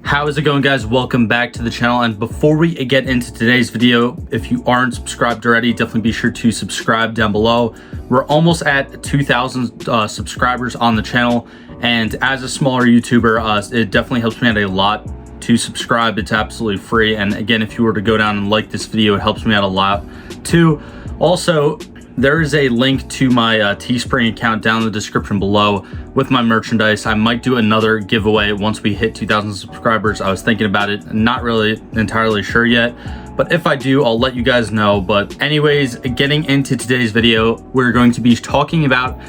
How is it going, guys? Welcome back to the channel. And before we get into today's video, if you aren't subscribed already, definitely be sure to subscribe down below. We're almost at 2,000 subscribers on the channel, and as a smaller YouTuber, it definitely helps me out a lot to subscribe. It's absolutely free, and again, if you were to go down and like this video, it helps me out a lot too. Also, there is a link to my Teespring account down in the description below with my merchandise. I might do another giveaway once we hit 2,000 subscribers. I was thinking about it, not really entirely sure yet, but if I do, I'll let you guys know. But anyways, getting into today's video, we're going to be talking about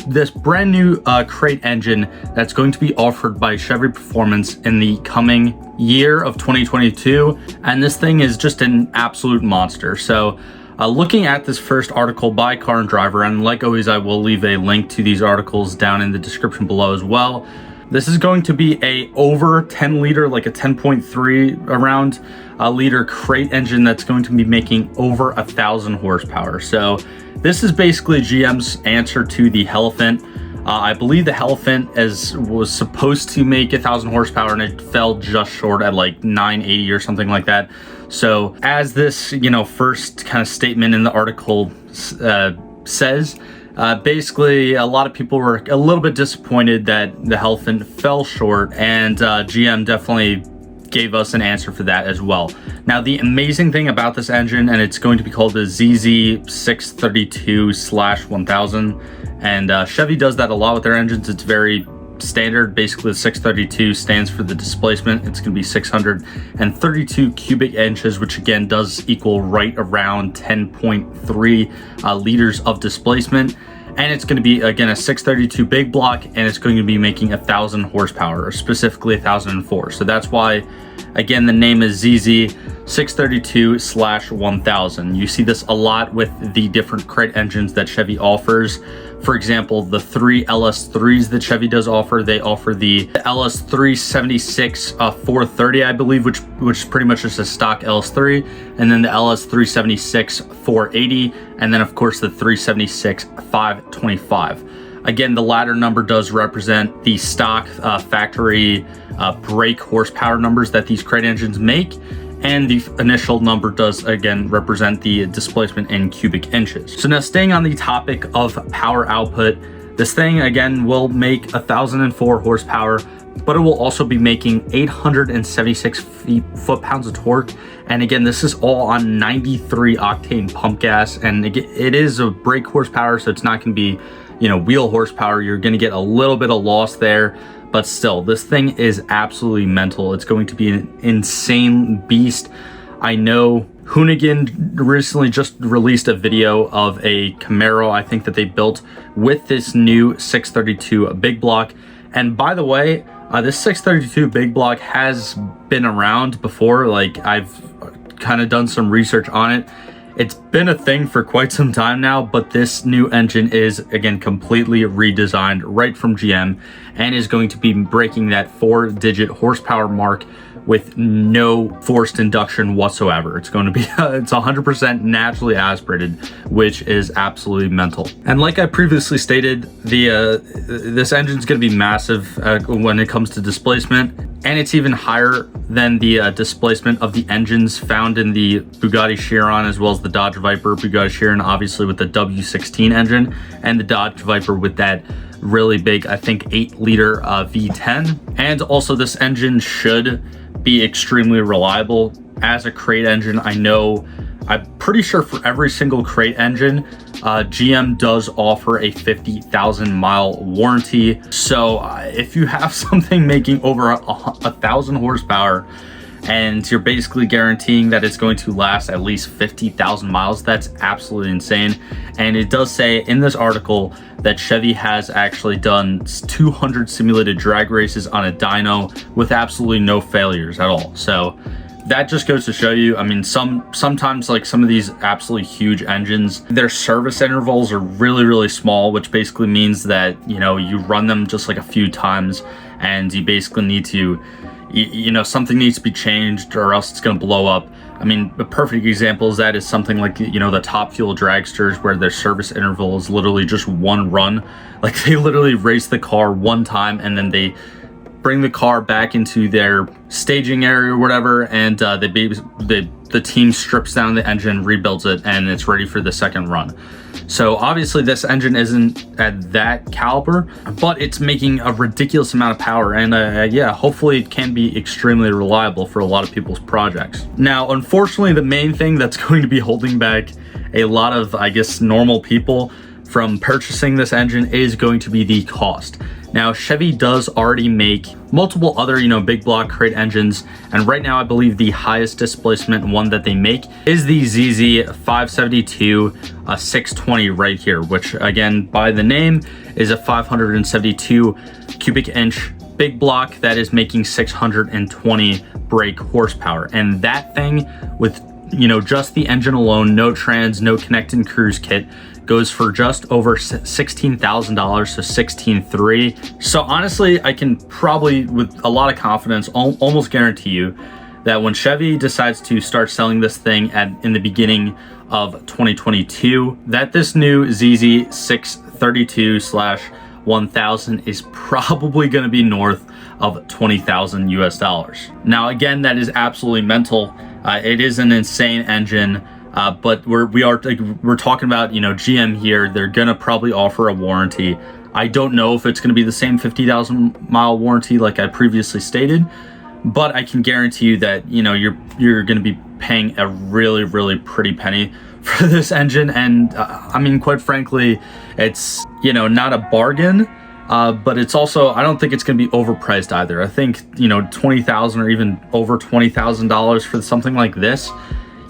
this brand new crate engine that's going to be offered by Chevy Performance in the coming year of 2022, and this thing is just an absolute monster. So looking at this first article by Car and Driver, and like always, I will leave a link to these articles down in the description below as well. This is going to be a over 10 liter, like a 10.3 around liter crate engine that's going to be making over 1,000 horsepower. So this is basically GM's answer to the Hellephant. I believe the Hellephant was supposed to make 1,000 horsepower, and it fell just short at like 980 or something like that. So as this, first kind of statement in the article says, basically a lot of people were a little bit disappointed that the Hellephant fell short, and GM definitely gave us an answer for that as well. Now, the amazing thing about this engine, and it's going to be called the ZZ632/1000, and Chevy does that a lot with their engines. It's very standard. Basically, the 632 stands for the displacement. It's going to be 632 cubic inches, which again does equal right around 10.3 liters of displacement. And it's going to be, again, a 632 big block, and it's going to be making 1,000 horsepower, or specifically 1,004. So that's why, again, the name is ZZ632/1000. You see this a lot with the different crate engines that Chevy offers. For example, the 3 LS3s that Chevy does offer, they offer the LS376 430, I believe, which is pretty much just a stock LS3, and then the LS376 480, and then of course the 376 525. Again, the latter number does represent the stock factory brake horsepower numbers that these crate engines make, and the initial number does again represent the displacement in cubic inches. So now, staying on the topic of power output, this thing again will make 1,004 horsepower, but it will also be making 876 foot-pounds of torque. And again, this is all on 93 octane pump gas, and it is a brake horsepower, so it's not going to be wheel horsepower. You're going to get a little bit of loss there, but still, this thing is absolutely mental. It's going to be an insane beast. I know Hoonigan recently just released a video of a Camaro, I think, that they built with this new 632 big block. And by the way, this 632 big block has been around before. Like, I've kind of done some research on it. It's been a thing for quite some time now, but this new engine is, again, completely redesigned right from GM, and is going to be breaking that 4-digit horsepower mark with no forced induction whatsoever. It's going to be it's 100% naturally aspirated, which is absolutely mental. And like I previously stated, this engine is going to be massive when it comes to displacement, and it's even higher than the displacement of the engines found in the Bugatti Chiron, as well as the Dodge Viper. Bugatti Chiron obviously with the W16 engine, and the Dodge Viper with that really big, I think, 8-liter V10. And also, this engine should be extremely reliable as a crate engine. I'm pretty sure for every single crate engine, GM does offer a 50,000 mile warranty. So if you have something making over 1,000 horsepower, and you're basically guaranteeing that it's going to last at least 50,000 miles, that's absolutely insane. And it does say in this article that Chevy has actually done 200 simulated drag races on a dyno with absolutely no failures at all. So that just goes to show you, I mean, sometimes, like, some of these absolutely huge engines, their service intervals are really, really small, which basically means that, you run them just like a few times, and you basically need to, something needs to be changed, or else it's going to blow up. I mean, a perfect example of that is something like, the Top Fuel dragsters, where their service interval is literally just one run. Like, they literally race the car one time, and then they bring the car back into their staging area or whatever, and the team strips down the engine, rebuilds it, and it's ready for the second run. So obviously this engine isn't at that caliber, but it's making a ridiculous amount of power, and yeah, hopefully it can be extremely reliable for a lot of people's projects. Now, unfortunately, the main thing that's going to be holding back a lot of, I guess, normal people from purchasing this engine is going to be the cost. Now, Chevy does already make multiple other, big block crate engines, and right now I believe the highest displacement one that they make is the ZZ632 620 right here, which again, by the name, is a 572 cubic inch big block that is making 620 brake horsepower. And that thing with, just the engine alone, no trans, no connect and cruise kit, goes for just over $16,000, so $16,300. So honestly, I can probably, with a lot of confidence, almost guarantee you that when Chevy decides to start selling this thing in the beginning of 2022, that this new ZZ632/1000 is probably going to be north of $20,000 US. Now, again, that is absolutely mental. It is an insane engine. But we're talking about, GM here. They're gonna probably offer a warranty. I don't know if it's gonna be the same 50,000 mile warranty like I previously stated, but I can guarantee you that you're gonna be paying a really, really pretty penny for this engine. And I mean, quite frankly, it's not a bargain, but it's also, I don't think it's gonna be overpriced either. I think $20,000 or even over $20,000 for something like this.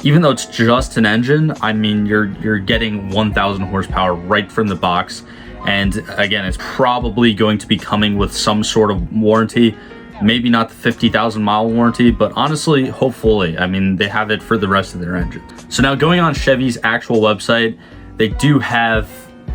Even though it's just an engine, I mean, you're getting 1,000 horsepower right from the box. And again, it's probably going to be coming with some sort of warranty. Maybe not the 50,000 mile warranty, but honestly, hopefully, I mean, they have it for the rest of their engines. So now going on Chevy's actual website, they do have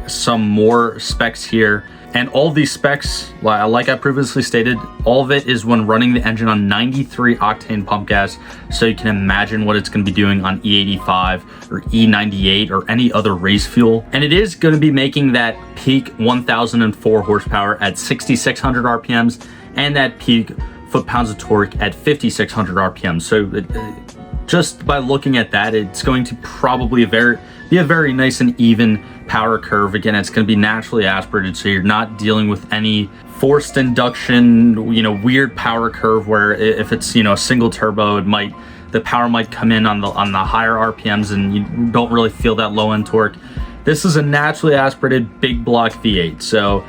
some more specs here. And all these specs, like I previously stated, all of it is when running the engine on 93 octane pump gas. So you can imagine what it's going to be doing on E85 or E98 or any other race fuel. And it is going to be making that peak 1004 horsepower at 6,600 RPMs and that peak foot-pounds of torque at 5,600 RPMs. So just by looking at that, it's going to probably be a very nice and even power curve. Again, it's going to be naturally aspirated, so you're not dealing with any forced induction, weird power curve where if it's a single turbo, the power might come in on the higher RPMs and you don't really feel that low end torque. This is a naturally aspirated big block V8, so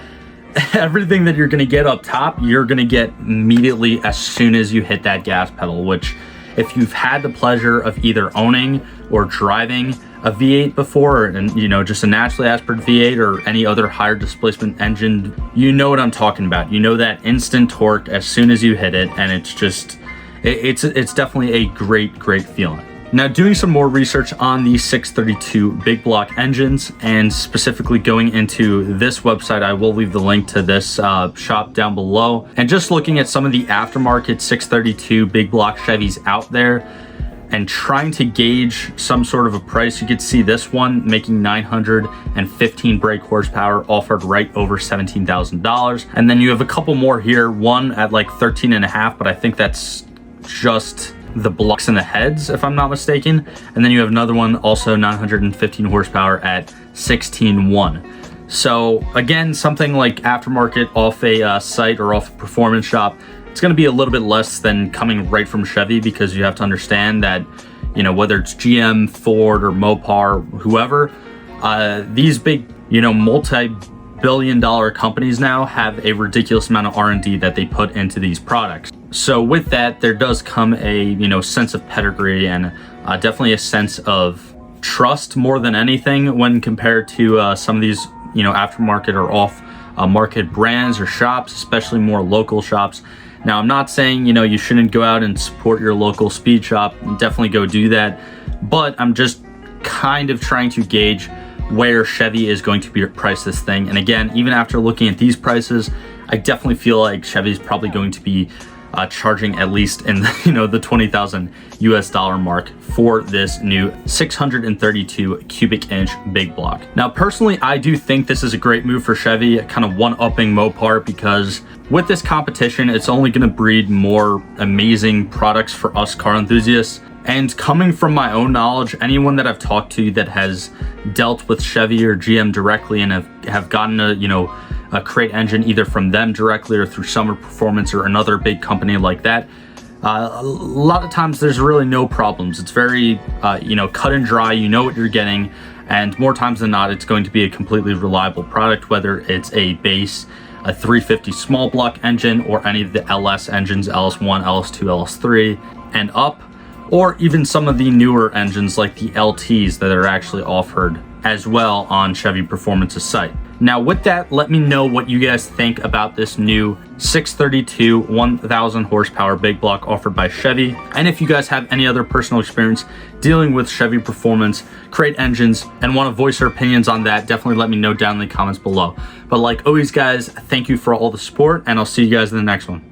everything that you're going to get up top, you're going to get immediately as soon as you hit that gas pedal, which if you've had the pleasure of either owning or driving a V8 before, and just a naturally aspirated V8 or any other higher displacement engine, you know what I'm talking about. You know that instant torque as soon as you hit it, and it's definitely a great feeling. Now, doing some more research on the 632 big block engines, and specifically going into this website, I will leave the link to this shop down below, and just looking at some of the aftermarket 632 big block Chevys out there and trying to gauge some sort of a price. You could see this one making 915 brake horsepower, offered right over $17,000. And then you have a couple more here, one at like 13.5, but I think that's just the blocks and the heads, if I'm not mistaken. And then you have another one, also 915 horsepower at 16.1. So again, something like aftermarket off a site or off a performance shop, it's going to be a little bit less than coming right from Chevy, because you have to understand that, whether it's GM, Ford, or Mopar, whoever, these big, multi-billion-dollar companies now have a ridiculous amount of R&D that they put into these products. So with that, there does come a, sense of pedigree and definitely a sense of trust more than anything when compared to some of these, aftermarket or off-market brands or shops, especially more local shops. Now, I'm not saying, you shouldn't go out and support your local speed shop. Definitely go do that. But I'm just kind of trying to gauge where Chevy is going to price this thing. And again, even after looking at these prices, I definitely feel like Chevy is probably going to be charging at least in the, the 20,000 US dollar mark for this new 632 cubic inch big block. Now, personally, I do think this is a great move for Chevy, kind of one-upping Mopar, because with this competition, it's only going to breed more amazing products for us car enthusiasts. And coming from my own knowledge, anyone that I've talked to that has dealt with Chevy or GM directly and have gotten a crate engine either from them directly or through Summer Performance or another big company like that, a lot of times there's really no problems. It's very cut and dry. You know what you're getting, and more times than not, it's going to be a completely reliable product, whether it's a 350 small block engine or any of the LS engines, LS1, LS2, LS3 and up, or even some of the newer engines like the LTs that are actually offered as well on Chevy Performance's site. Now, with that, let me know what you guys think about this new 632 1000 horsepower big block offered by Chevy. And if you guys have any other personal experience dealing with Chevy Performance crate engines and want to voice your opinions on that, definitely let me know down in the comments below. But like always, guys, thank you for all the support, and I'll see you guys in the next one.